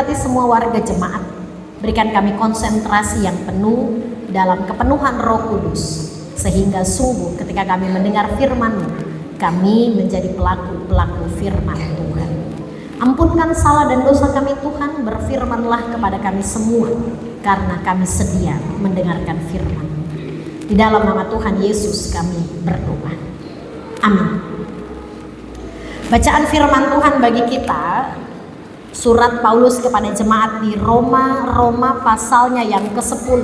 berkati semua warga jemaat. Berikan kami konsentrasi yang penuh dalam kepenuhan Roh Kudus, sehingga sungguh ketika kami mendengar firman-Mu, kami menjadi pelaku-pelaku firman Tuhan. Ampunkan salah dan dosa kami Tuhan, berfirmanlah kepada kami semua, karena kami sedia mendengarkan firman. Di dalam nama Tuhan Yesus kami berdoa. Amin. Bacaan firman Tuhan bagi kita, surat Paulus kepada jemaat di Roma pasalnya yang ke-10.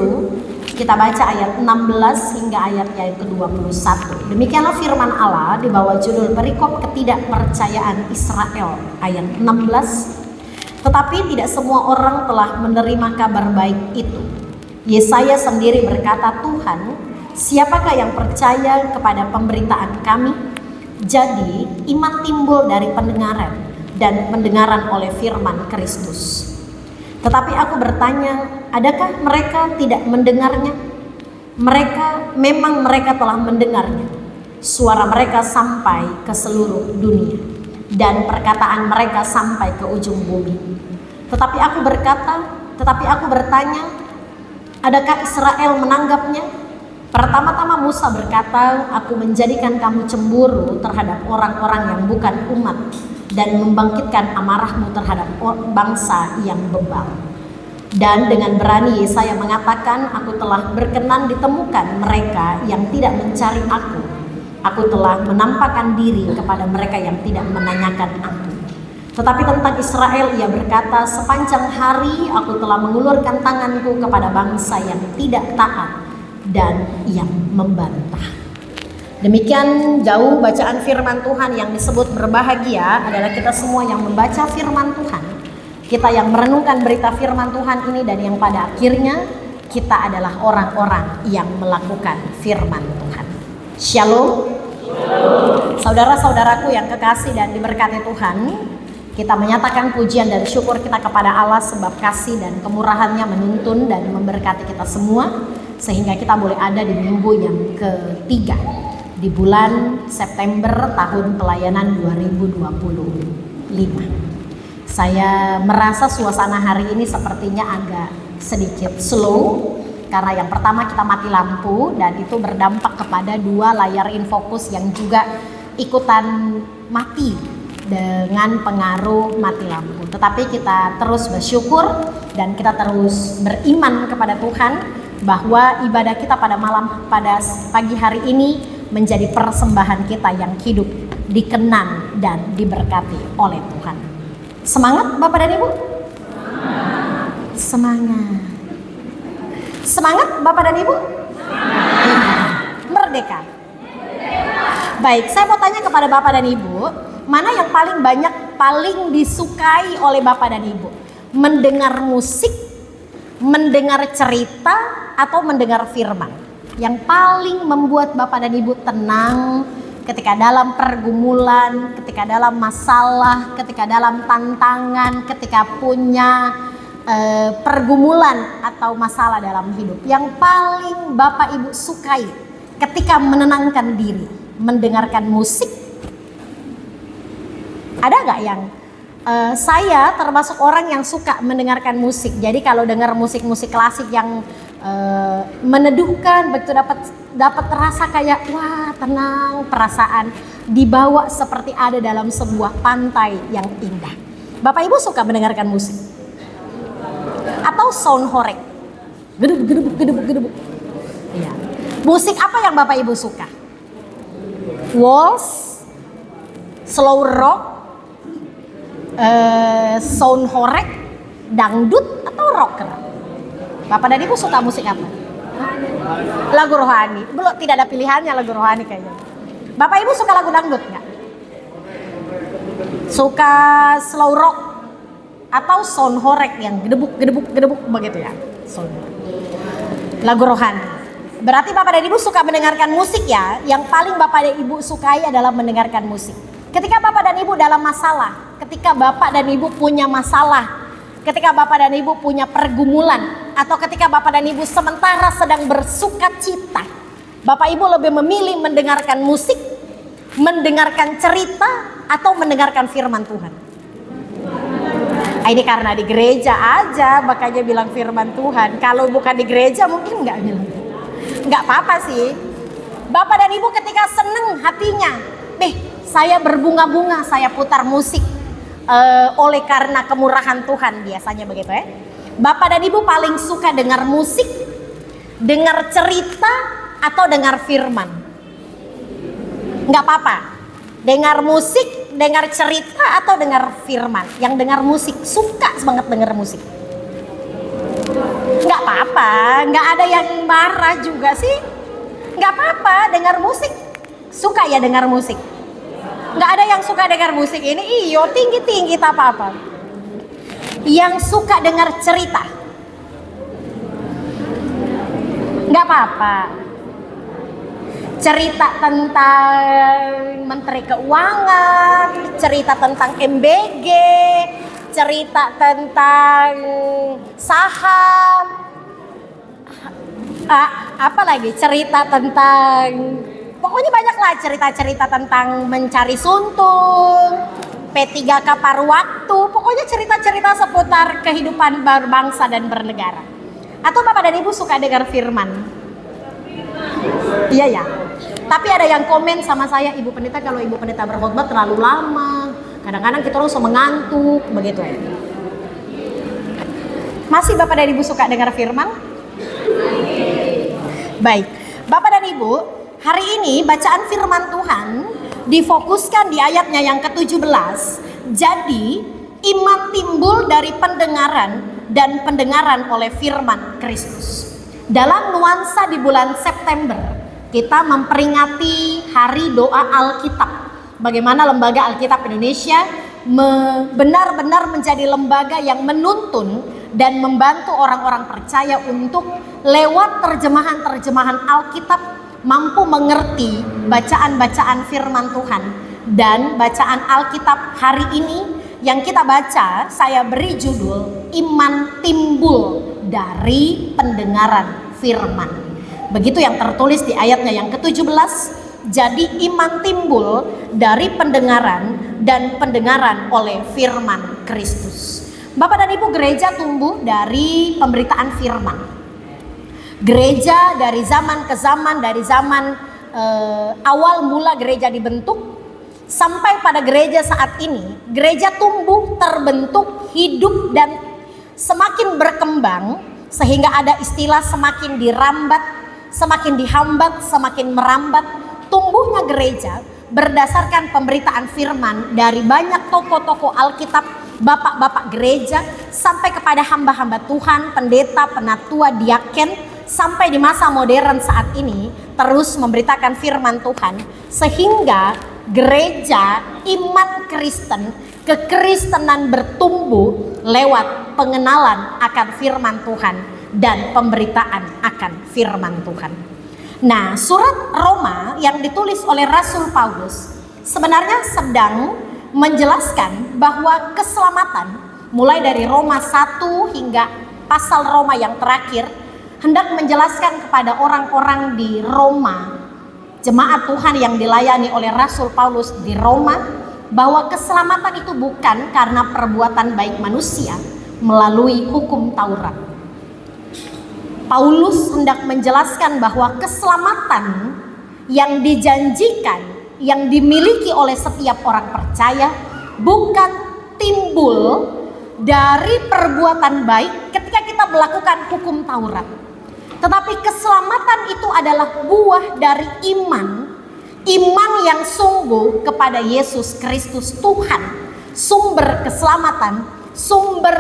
Kita baca ayat 16 hingga ayatnya yang ke-21. Demikianlah firman Allah di bawah judul perikop ketidakpercayaan Israel ayat 16. Tetapi tidak semua orang telah menerima kabar baik itu. Yesaya sendiri berkata, Tuhan, siapakah yang percaya kepada pemberitaan kami? Jadi iman timbul dari pendengaran, dan pendengaran oleh firman Kristus. Tetapi aku bertanya, adakah mereka tidak mendengarnya? Mereka telah mendengarnya. Suara mereka sampai ke seluruh dunia, dan perkataan mereka sampai ke ujung bumi. Tetapi aku bertanya, adakah Israel menanggapnya? Pertama-tama Musa berkata, aku menjadikan kamu cemburu terhadap orang-orang yang bukan umat, dan membangkitkan amarahmu terhadap bangsa yang bebal. Dan dengan berani Yesaya mengatakan, aku telah berkenan ditemukan mereka yang tidak mencari aku. Aku telah menampakkan diri kepada mereka yang tidak menanyakan aku. Tetapi tentang Israel ia berkata, sepanjang hari aku telah mengulurkan tanganku kepada bangsa yang tidak taat dan yang membantah. Demikian jauh bacaan firman Tuhan. Yang disebut berbahagia adalah kita semua yang membaca firman Tuhan, kita yang merenungkan berita firman Tuhan ini, dan yang pada akhirnya kita adalah orang-orang yang melakukan firman Tuhan. Shalom. Saudara-saudaraku yang kekasih dan diberkati Tuhan, kita menyatakan pujian dan syukur kita kepada Allah sebab kasih dan kemurahannya menuntun dan memberkati kita semua, sehingga kita boleh ada di minggu yang ketiga di bulan September tahun pelayanan 2025. Saya merasa suasana hari ini sepertinya agak sedikit slow, karena yang pertama kita mati lampu, dan itu berdampak kepada 2 layar infocus yang juga ikutan mati dengan pengaruh mati lampu. Tetapi kita terus bersyukur dan kita terus beriman kepada Tuhan bahwa ibadah kita pada pagi hari ini menjadi persembahan kita yang hidup, dikenan dan diberkati oleh Tuhan. Semangat Bapak dan Ibu? Semangat. Semangat Bapak dan Ibu? Merdeka. Baik, saya mau tanya kepada Bapak dan Ibu, mana yang paling disukai oleh Bapak dan Ibu? Mendengar musik, mendengar cerita, atau mendengar firman? Yang paling membuat Bapak dan Ibu tenang ketika dalam pergumulan, ketika dalam masalah, ketika dalam tantangan, ketika punya pergumulan atau masalah dalam hidup. Yang paling Bapak Ibu sukai ketika menenangkan diri, mendengarkan musik. Ada gak yang saya termasuk orang yang suka mendengarkan musik. Jadi kalau dengar musik-musik klasik yang meneduhkan, begitu dapat terasa kayak wah tenang, perasaan dibawa seperti ada dalam sebuah pantai yang indah. Bapak Ibu suka mendengarkan musik atau sound horeg, gedebuk. Ya. Musik apa yang Bapak Ibu suka? Waltz, slow rock, sound horeg, dangdut, atau rocker? Bapak dan Ibu suka musik apa? Lagu rohani. Belum, tidak ada pilihannya lagu rohani kayaknya. Bapak Ibu suka lagu dangdut nggak? Suka slow rock atau sound horeg yang gedebuk begitu ya? Lagu rohani. Berarti Bapak dan Ibu suka mendengarkan musik ya? Yang paling Bapak dan Ibu sukai adalah mendengarkan musik. Ketika Bapak dan Ibu dalam masalah, ketika Bapak dan Ibu punya masalah, ketika Bapak dan Ibu punya pergumulan, atau ketika Bapak dan Ibu sementara sedang bersuka cita, Bapak Ibu lebih memilih mendengarkan musik, mendengarkan cerita, atau mendengarkan firman Tuhan? Ini karena di gereja aja makanya bilang firman Tuhan. Kalau bukan di gereja mungkin nggak bilang. Nggak apa-apa sih. Bapak dan Ibu ketika seneng hatinya, saya berbunga-bunga, saya putar musik oleh karena kemurahan Tuhan, biasanya begitu ya. Bapak dan Ibu paling suka dengar musik, dengar cerita, atau dengar firman? Nggak apa-apa. Dengar musik, dengar cerita, atau dengar firman? Yang dengar musik, suka banget dengar musik. Nggak apa-apa, nggak ada yang marah juga sih. Nggak apa-apa, dengar musik. Suka ya dengar musik? Nggak ada yang suka dengar musik ini, iyo tinggi-tinggi tak apa-apa. Yang suka dengar cerita? Nggak apa-apa. Cerita tentang Menteri Keuangan, cerita tentang MBG, cerita tentang saham, apa lagi? Cerita tentang, pokoknya banyak lah cerita-cerita tentang mencari suntung, P3K paruh waktu, pokoknya cerita-cerita seputar kehidupan berbangsa dan bernegara. Atau Bapak dan Ibu suka dengar firman? Iya ya. Tapi ada yang komen sama saya, Ibu Pendeta, kalau Ibu Pendeta berkhotbah terlalu lama, kadang-kadang kita langsung mengantuk, begitu ya. Masih Bapak dan Ibu suka dengar firman? Baik, Bapak dan Ibu, hari ini bacaan firman Tuhan difokuskan di ayatnya yang ke-17. Jadi, iman timbul dari pendengaran dan pendengaran oleh firman Kristus. Dalam nuansa di bulan September, kita memperingati Hari Doa Alkitab. Bagaimana Lembaga Alkitab Indonesia benar-benar menjadi lembaga yang menuntun dan membantu orang-orang percaya untuk lewat terjemahan-terjemahan Alkitab mampu mengerti bacaan-bacaan firman Tuhan. Dan bacaan Alkitab hari ini yang kita baca, saya beri judul Iman Timbul dari Pendengaran Firman. Begitu yang tertulis di ayatnya yang ke-17. Jadi iman timbul dari pendengaran dan pendengaran oleh firman Kristus. Bapak dan Ibu, gereja tumbuh dari pemberitaan firman. Gereja dari zaman ke zaman, dari zaman awal mula gereja dibentuk sampai pada gereja saat ini, gereja tumbuh, terbentuk, hidup dan semakin berkembang sehingga ada istilah semakin dirambat, semakin dihambat, semakin merambat. Tumbuhnya gereja berdasarkan pemberitaan firman dari banyak tokoh-tokoh Alkitab, bapak-bapak gereja, sampai kepada hamba-hamba Tuhan, pendeta, penatua, diaken, sampai di masa modern saat ini terus memberitakan firman Tuhan, sehingga gereja, iman Kristen, kekristenan bertumbuh lewat pengenalan akan firman Tuhan dan pemberitaan akan firman Tuhan. Nah, surat Roma yang ditulis oleh Rasul Paulus sebenarnya sedang menjelaskan bahwa keselamatan mulai dari Roma 1 hingga pasal Roma yang terakhir hendak menjelaskan kepada orang-orang di Roma, jemaat Tuhan yang dilayani oleh Rasul Paulus di Roma, bahwa keselamatan itu bukan karena perbuatan baik manusia melalui hukum Taurat. Paulus hendak menjelaskan bahwa keselamatan yang dijanjikan, yang dimiliki oleh setiap orang percaya bukan timbul dari perbuatan baik ketika kita melakukan hukum Taurat. Tetapi keselamatan itu adalah buah dari iman yang sungguh kepada Yesus Kristus Tuhan, sumber keselamatan, sumber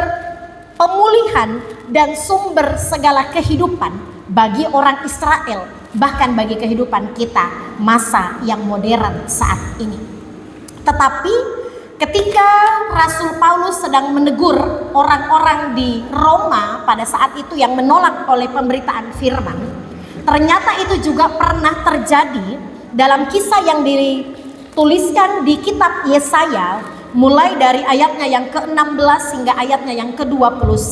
pemulihan dan sumber segala kehidupan bagi orang Israel, bahkan bagi kehidupan kita masa yang modern saat ini. Tetapi ketika Rasul Paulus sedang menegur orang-orang di Roma pada saat itu yang menolak oleh pemberitaan firman, ternyata itu juga pernah terjadi dalam kisah yang dituliskan di kitab Yesaya, mulai dari ayatnya yang ke-16 hingga ayatnya yang ke-21.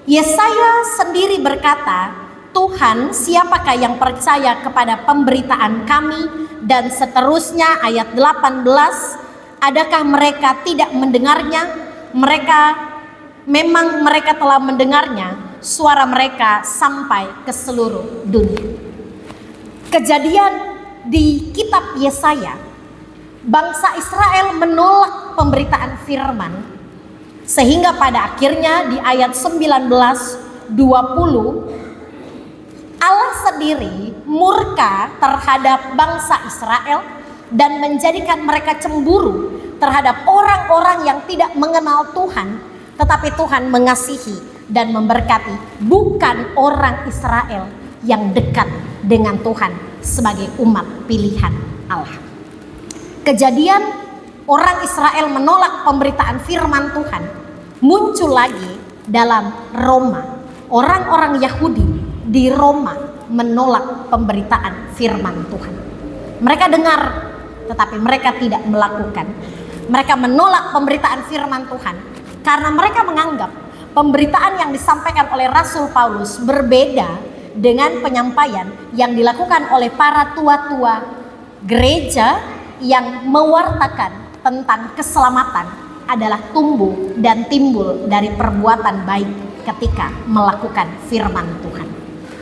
Yesaya sendiri berkata, Tuhan, siapakah yang percaya kepada pemberitaan kami? Dan seterusnya ayat 18, adakah mereka tidak mendengarnya? mereka telah mendengarnya, suara mereka sampai ke seluruh dunia. Kejadian di kitab Yesaya, bangsa Israel menolak pemberitaan firman, sehingga pada akhirnya di ayat 19-20 Allah sendiri murka terhadap bangsa Israel dan menjadikan mereka cemburu terhadap orang-orang yang tidak mengenal Tuhan, tetapi Tuhan mengasihi dan memberkati bukan orang Israel yang dekat dengan Tuhan sebagai umat pilihan Allah. Kejadian orang Israel menolak pemberitaan firman Tuhan muncul lagi dalam Roma. Orang-orang Yahudi di Roma menolak pemberitaan firman Tuhan. Mereka dengar tetapi mereka tidak melakukan. Mereka menolak pemberitaan firman Tuhan karena mereka menganggap pemberitaan yang disampaikan oleh Rasul Paulus berbeda dengan penyampaian yang dilakukan oleh para tua-tua gereja yang mewartakan tentang keselamatan adalah tumbuh dan timbul dari perbuatan baik ketika melakukan firman Tuhan.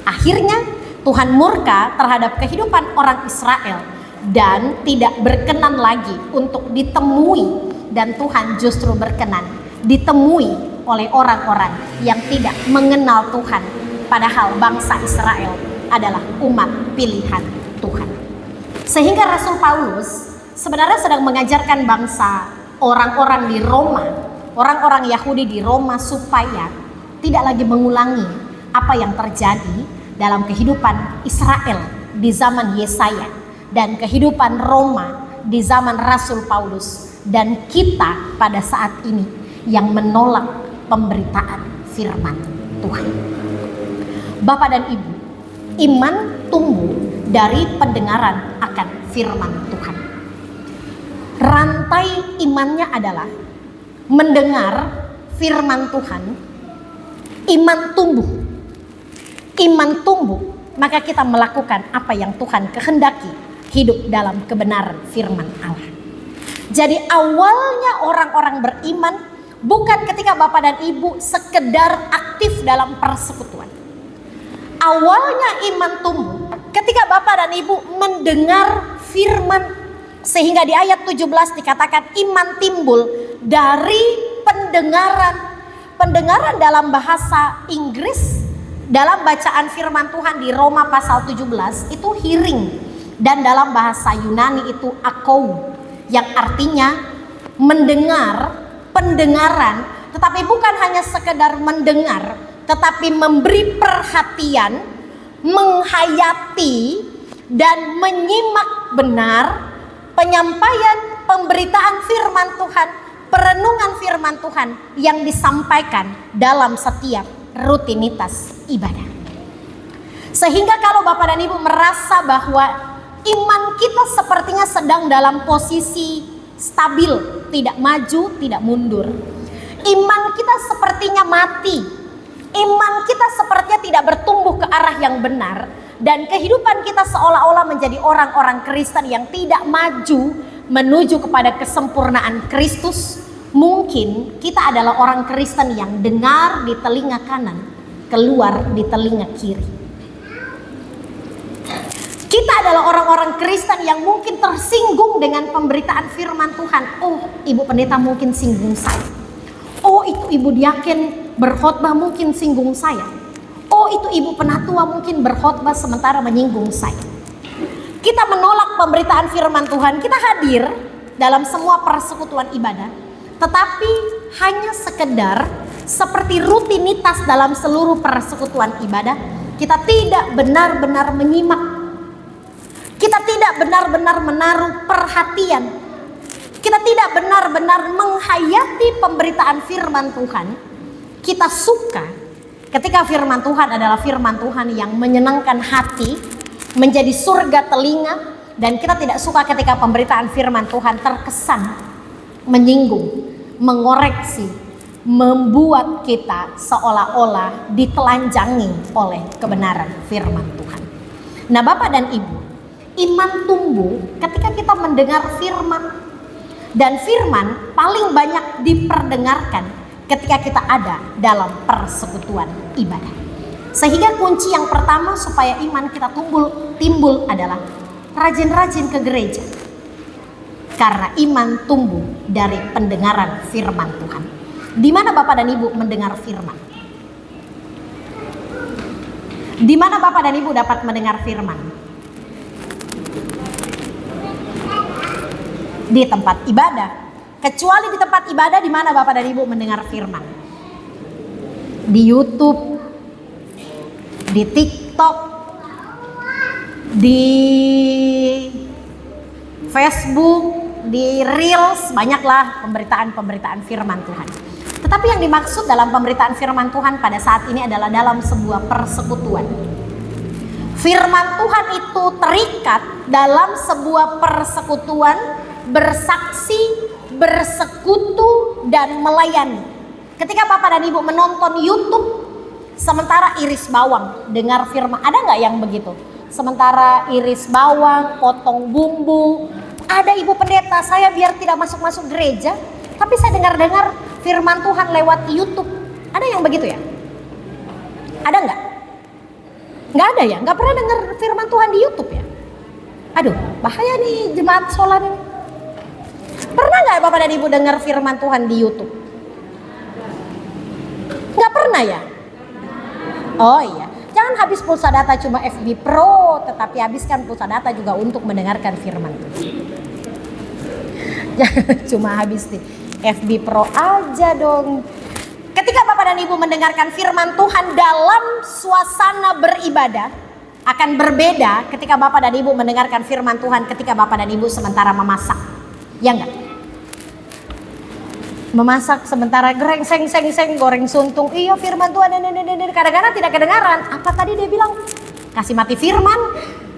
Akhirnya Tuhan murka terhadap kehidupan orang Israel dan tidak berkenan lagi untuk ditemui, dan Tuhan justru berkenan ditemui oleh orang-orang yang tidak mengenal Tuhan, padahal bangsa Israel adalah umat pilihan Tuhan. Sehingga Rasul Paulus sebenarnya sedang mengajarkan bangsa orang-orang di Roma, orang-orang Yahudi di Roma, supaya tidak lagi mengulangi apa yang terjadi dalam kehidupan Israel di zaman Yesaya dan kehidupan Roma di zaman Rasul Paulus dan kita pada saat ini yang menolak pemberitaan firman Tuhan. Bapak dan Ibu, iman tumbuh dari pendengaran akan firman Tuhan. Rantai imannya adalah mendengar firman Tuhan, iman tumbuh. Iman tumbuh, maka kita melakukan apa yang Tuhan kehendaki, hidup dalam kebenaran firman Allah. Jadi awalnya orang-orang beriman bukan ketika Bapak dan Ibu sekedar aktif dalam persekutuan. Awalnya iman tumbuh ketika Bapak dan Ibu mendengar firman, sehingga di ayat 17 dikatakan iman timbul dari pendengaran. Pendengaran dalam bahasa Inggris, dalam bacaan firman Tuhan di Roma pasal 17 itu hearing, dan dalam bahasa Yunani itu akou, yang artinya mendengar, pendengaran, tetapi bukan hanya sekedar mendengar, tetapi memberi perhatian, menghayati dan menyimak benar penyampaian pemberitaan firman Tuhan, perenungan firman Tuhan yang disampaikan dalam setiap rutinitas ibadah. Sehingga kalau Bapak dan Ibu merasa bahwa iman kita sepertinya sedang dalam posisi stabil, tidak maju, tidak mundur. Iman kita sepertinya mati. Iman kita sepertinya tidak bertumbuh ke arah yang benar. Dan kehidupan kita seolah-olah menjadi orang-orang Kristen yang tidak maju menuju kepada kesempurnaan Kristus. Mungkin kita adalah orang Kristen yang dengar di telinga kanan, keluar di telinga kiri. Kita adalah orang-orang Kristen yang mungkin tersinggung dengan pemberitaan firman Tuhan. Oh, Ibu Pendeta mungkin singgung saya. Oh, itu Ibu Diaken berkhotbah mungkin singgung saya. Oh, itu Ibu Penatua mungkin berkhotbah sementara menyinggung saya. Kita menolak pemberitaan firman Tuhan. Kita hadir dalam semua persekutuan ibadah, tetapi hanya sekedar seperti rutinitas dalam seluruh persekutuan ibadah. Kita tidak benar-benar menyimak. Kita tidak benar-benar menaruh perhatian. Kita tidak benar-benar menghayati pemberitaan firman Tuhan. Kita suka ketika firman Tuhan adalah firman Tuhan yang menyenangkan hati, menjadi surga telinga, dan kita tidak suka ketika pemberitaan firman Tuhan terkesan menyinggung, mengoreksi, membuat kita seolah-olah ditelanjangi oleh kebenaran firman Tuhan. Nah, Bapak dan Ibu, iman tumbuh ketika kita mendengar firman, Dan firman paling banyak diperdengarkan ketika kita ada dalam persekutuan ibadah. Sehingga kunci yang pertama supaya iman kita timbul adalah rajin-rajin ke gereja. Karena iman tumbuh dari pendengaran firman Tuhan. Di mana Bapak dan Ibu mendengar firman? Di mana Bapak dan Ibu dapat mendengar firman? Di tempat ibadah. Kecuali di tempat ibadah, di mana Bapak dan Ibu mendengar firman? Di YouTube, di TikTok, di Facebook, di Reels, banyaklah pemberitaan firman Tuhan. Tetapi yang dimaksud dalam pemberitaan firman Tuhan pada saat ini adalah dalam sebuah persekutuan. Firman Tuhan itu terikat dalam sebuah persekutuan, bersaksi, bersekutu, dan melayani. Ketika Bapak dan Ibu menonton YouTube, sementara iris bawang, dengar firman, ada nggak yang begitu? Sementara iris bawang, potong bumbu, ada ibu pendeta, saya biar tidak masuk gereja, tapi saya dengar firman Tuhan lewat YouTube. Ada yang begitu ya? Ada nggak? Nggak ada ya? Nggak pernah dengar firman Tuhan di YouTube ya? Aduh, bahaya nih jemaat Solan ini. Pernah nggak Bapak dan Ibu dengar firman Tuhan di YouTube? Nggak pernah ya? Oh iya, jangan habis pulsa data cuma FB Pro, tetapi habiskan pulsa data juga untuk mendengarkan firman Tuhan. Jangan cuma habis di FB Pro aja dong. Ketika Bapak dan Ibu mendengarkan firman Tuhan dalam suasana beribadah, akan berbeda ketika Bapak dan Ibu mendengarkan firman Tuhan ketika Bapak dan Ibu sementara memasak. Ya enggak? Memasak sementara seng goreng suntung. Iya firman Tuhan, kadang-kadang tidak kedengaran. Apa tadi dia bilang? Kasih mati firman,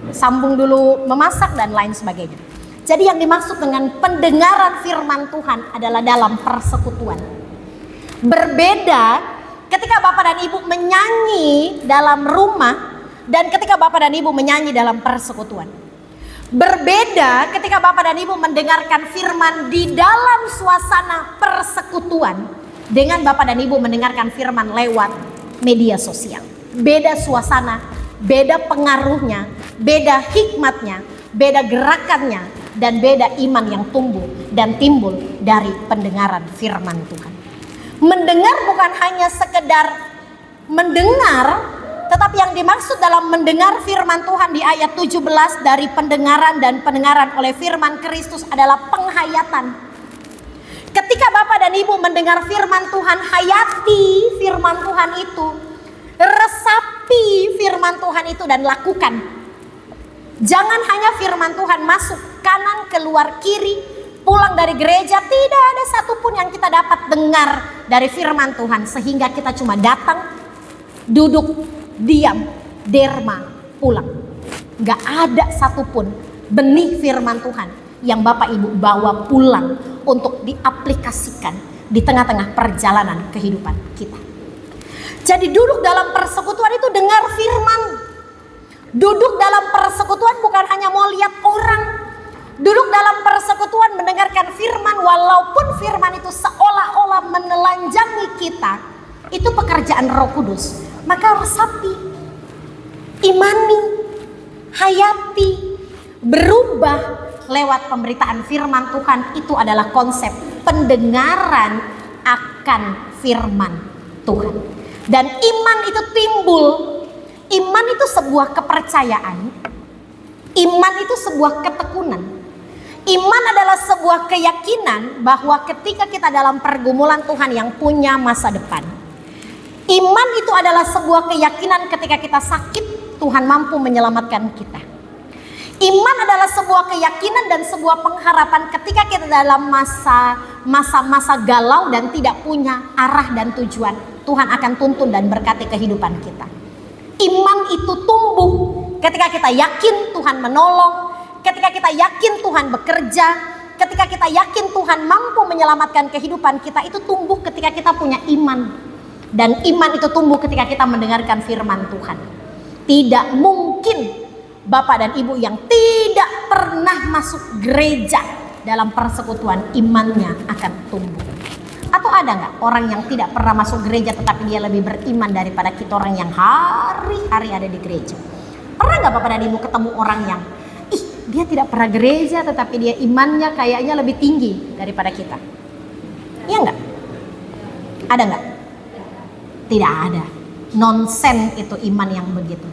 sambung dulu memasak dan lain sebagainya. Jadi yang dimaksud dengan pendengaran firman Tuhan adalah dalam persekutuan. Berbeda ketika Bapak dan Ibu menyanyi dalam rumah dan ketika Bapak dan Ibu menyanyi dalam persekutuan. Berbeda ketika Bapak dan Ibu mendengarkan firman di dalam suasana persekutuan dengan Bapak dan Ibu mendengarkan firman lewat media sosial. Beda suasana, beda pengaruhnya, beda hikmatnya, beda gerakannya, dan beda iman yang tumbuh dan timbul dari pendengaran firman Tuhan. Mendengar bukan hanya sekedar mendengar, tetapi yang dimaksud dalam mendengar firman Tuhan di ayat 17 dari pendengaran dan pendengaran oleh firman Kristus adalah penghayatan. Ketika Bapak dan Ibu mendengar firman Tuhan, hayati firman Tuhan itu, resapi firman Tuhan itu dan lakukan. Jangan hanya firman Tuhan masuk kanan keluar kiri, pulang dari gereja, tidak ada satupun yang kita dapat dengar dari firman Tuhan sehingga kita cuma datang, duduk, diam, derma, pulang. Gak ada satupun benih firman Tuhan yang Bapak Ibu bawa pulang untuk diaplikasikan di tengah-tengah perjalanan kehidupan kita. Jadi duduk dalam persekutuan itu dengar firman. Duduk dalam persekutuan bukan hanya mau lihat orang. Duduk dalam persekutuan mendengarkan firman walaupun firman itu seolah-olah menelanjangi kita. Itu pekerjaan Roh Kudus. Maka resapi, imani, hayati, berubah lewat pemberitaan firman Tuhan. Itu adalah konsep pendengaran akan firman Tuhan. Dan iman itu timbul. Iman itu sebuah kepercayaan. Iman itu sebuah ketekunan. Iman adalah sebuah keyakinan bahwa ketika kita dalam pergumulan Tuhan yang punya masa depan. Iman itu adalah sebuah keyakinan ketika kita sakit, Tuhan mampu menyelamatkan kita. Iman adalah sebuah keyakinan dan sebuah pengharapan ketika kita dalam masa-masa galau dan tidak punya arah dan tujuan. Tuhan akan tuntun dan berkati kehidupan kita. Iman itu tumbuh ketika kita yakin Tuhan menolong, ketika kita yakin Tuhan bekerja, ketika kita yakin Tuhan mampu menyelamatkan kehidupan kita. Itu tumbuh ketika kita punya iman. Dan iman itu tumbuh ketika kita mendengarkan firman Tuhan. Tidak mungkin Bapak dan Ibu yang tidak pernah masuk gereja dalam persekutuan imannya akan tumbuh. Atau ada nggak orang yang tidak pernah masuk gereja tetapi dia lebih beriman daripada kita orang yang hari-hari ada di gereja? Pernah nggak Bapak dan Ibu ketemu orang yang dia tidak pernah gereja tetapi dia imannya kayaknya lebih tinggi daripada kita? Iya nggak? Ada nggak? Tidak ada. Nonsen itu iman yang begitu.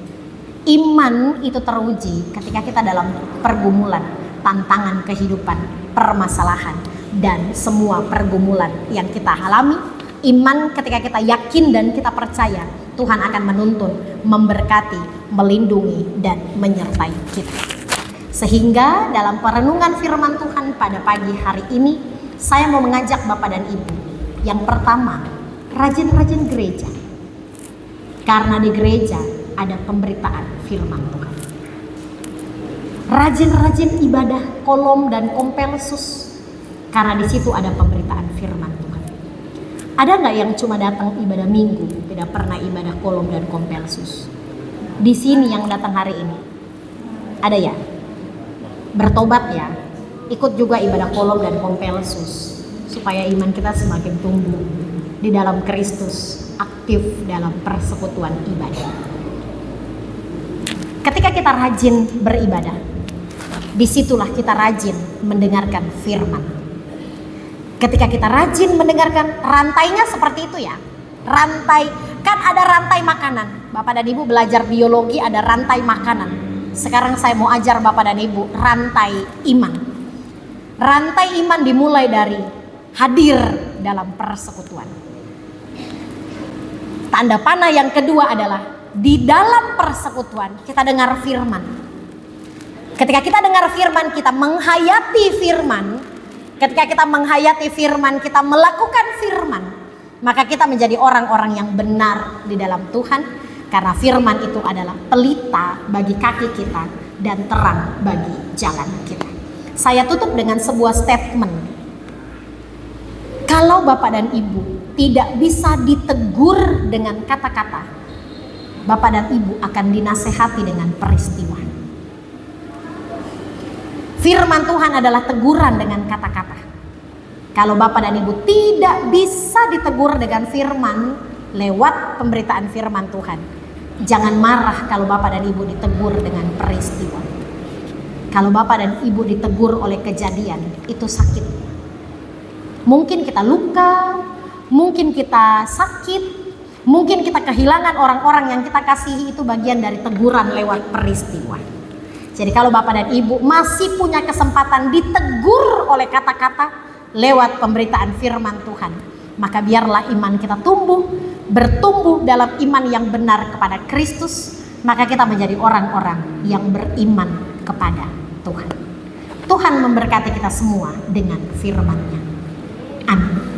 Iman itu teruji ketika kita dalam pergumulan, tantangan kehidupan, permasalahan, dan semua pergumulan yang kita alami. Iman ketika kita yakin dan kita percaya Tuhan akan menuntun, memberkati, melindungi, dan menyertai kita. Sehingga dalam perenungan firman Tuhan pada pagi hari ini, saya mau mengajak Bapak dan Ibu. Yang pertama, rajin-rajin gereja. Karena di gereja ada pemberitaan firman Tuhan. Rajin-rajin ibadah kolom dan kompelsus. Karena di situ ada pemberitaan firman Tuhan. Ada nggak yang cuma datang ibadah minggu, tidak pernah ibadah kolom dan kompelsus? Di sini yang datang hari ini, ada ya? Bertobat ya, ikut juga ibadah kolom dan kompelsus supaya iman kita semakin tumbuh di dalam Kristus, aktif dalam persekutuan ibadah. Ketika kita rajin beribadah, disitulah kita rajin mendengarkan firman. Ketika kita rajin mendengarkan, rantainya seperti itu ya. Rantai, kan ada rantai makanan. Bapak dan Ibu belajar biologi, ada rantai makanan. Sekarang saya mau ajar Bapak dan Ibu rantai iman. Rantai iman dimulai dari hadir dalam persekutuan. Tanda panah yang kedua adalah di dalam persekutuan kita dengar firman. Ketika kita dengar firman, kita menghayati firman. Ketika kita menghayati firman, kita melakukan firman, maka kita menjadi orang-orang yang benar di dalam Tuhan. Karena firman itu adalah pelita bagi kaki kita dan terang bagi jalan kita. Saya tutup dengan sebuah statement. Kalau Bapak dan Ibu tidak bisa ditegur dengan kata-kata, Bapak dan Ibu akan dinasehati dengan peristiwa. Firman Tuhan adalah teguran dengan kata-kata. Kalau Bapak dan Ibu tidak bisa ditegur dengan firman lewat pemberitaan firman Tuhan, jangan marah kalau Bapak dan Ibu ditegur dengan peristiwa. Kalau Bapak dan Ibu ditegur oleh kejadian, itu sakit. Mungkin kita luka, mungkin kita sakit, mungkin kita kehilangan orang-orang yang kita kasihi, itu bagian dari teguran lewat peristiwa. Jadi kalau Bapak dan Ibu masih punya kesempatan ditegur oleh kata-kata lewat pemberitaan firman Tuhan, maka biarlah iman kita tumbuh, bertumbuh dalam iman yang benar kepada Kristus, maka kita menjadi orang-orang yang beriman kepada Tuhan. Tuhan memberkati kita semua dengan firman-Nya. Amin.